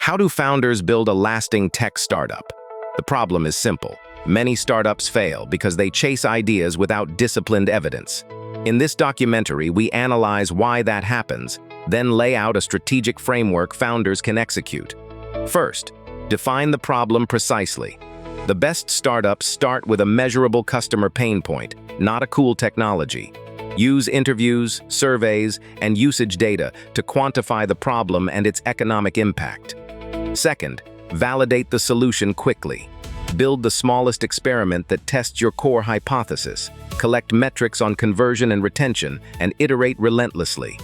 How do founders build a lasting tech startup? The problem is simple. Many startups fail because they chase ideas without disciplined evidence. In this documentary, we analyze why that happens, then lay out a strategic framework founders can execute. First, define the problem precisely. The best startups start with a measurable customer pain point, not a cool technology. Use interviews, surveys, and usage data to quantify the problem and its economic impact. Second, validate the solution quickly. Build the smallest experiment that tests your core hypothesis. Collect metrics on conversion and retention, and iterate relentlessly.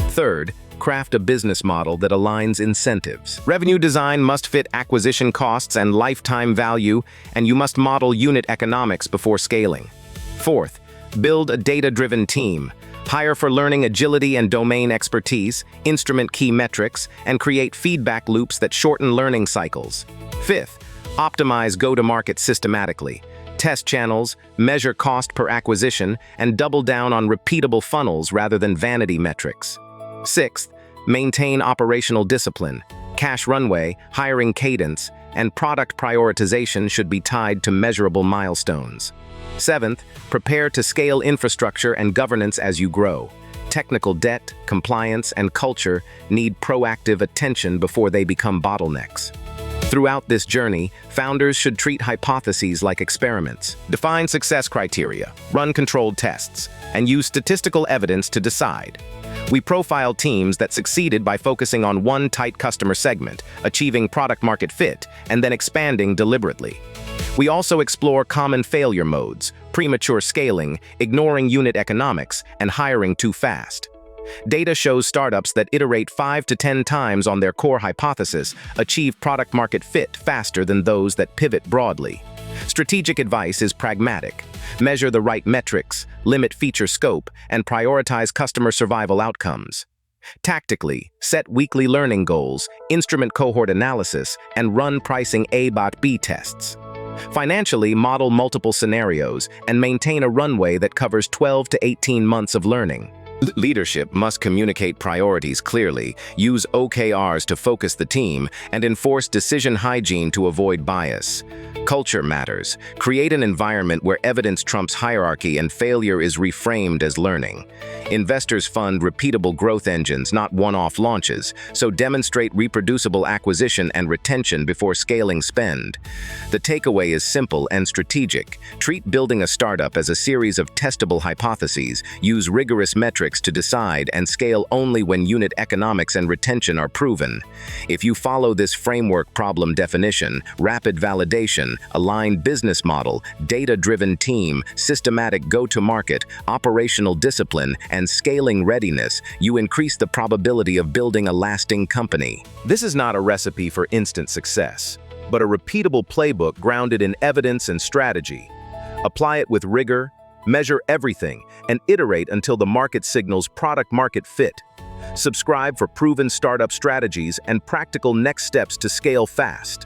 Third, craft a business model that aligns incentives. Revenue design must fit acquisition costs and lifetime value, and you must model unit economics before scaling. Fourth, build a data-driven team. Hire for learning agility and domain expertise, instrument key metrics, and create feedback loops that shorten learning cycles. Fifth, optimize go-to-market systematically. Test channels, measure cost per acquisition, and double down on repeatable funnels rather than vanity metrics. Sixth, maintain operational discipline. Cash runway, hiring cadence, and product prioritization should be tied to measurable milestones. Seventh, prepare to scale infrastructure and governance as you grow. Technical debt, compliance, and culture need proactive attention before they become bottlenecks. Throughout this journey, founders should treat hypotheses like experiments. Define success criteria, run controlled tests, and use statistical evidence to decide. We profile teams that succeeded by focusing on one tight customer segment, achieving product-market fit, and then expanding deliberately. We also explore common failure modes, premature scaling, ignoring unit economics, and hiring too fast. Data shows startups that iterate 5 to 10 times on their core hypothesis achieve product-market fit faster than those that pivot broadly. Strategic advice is pragmatic. Measure the right metrics, limit feature scope, and prioritize customer survival outcomes. Tactically, set weekly learning goals, instrument cohort analysis, and run pricing A/B tests. Financially, model multiple scenarios and maintain a runway that covers 12 to 18 months of learning. Leadership must communicate priorities clearly, use OKRs to focus the team, and enforce decision hygiene to avoid bias. Culture matters. Create an environment where evidence trumps hierarchy and failure is reframed as learning. Investors fund repeatable growth engines, not one-off launches, so demonstrate reproducible acquisition and retention before scaling spend. The takeaway is simple and strategic. Treat building a startup as a series of testable hypotheses, use rigorous metrics to decide, and scale only when unit economics and retention are proven. If you follow this framework problem definition, rapid validation, aligned business model, data-driven team, systematic go-to-market, operational discipline, and scaling readiness, you increase the probability of building a lasting company. This is not a recipe for instant success, but a repeatable playbook grounded in evidence and strategy. Apply it with rigor, measure everything, and iterate until the market signals product-market fit. Subscribe for proven startup strategies and practical next steps to scale fast.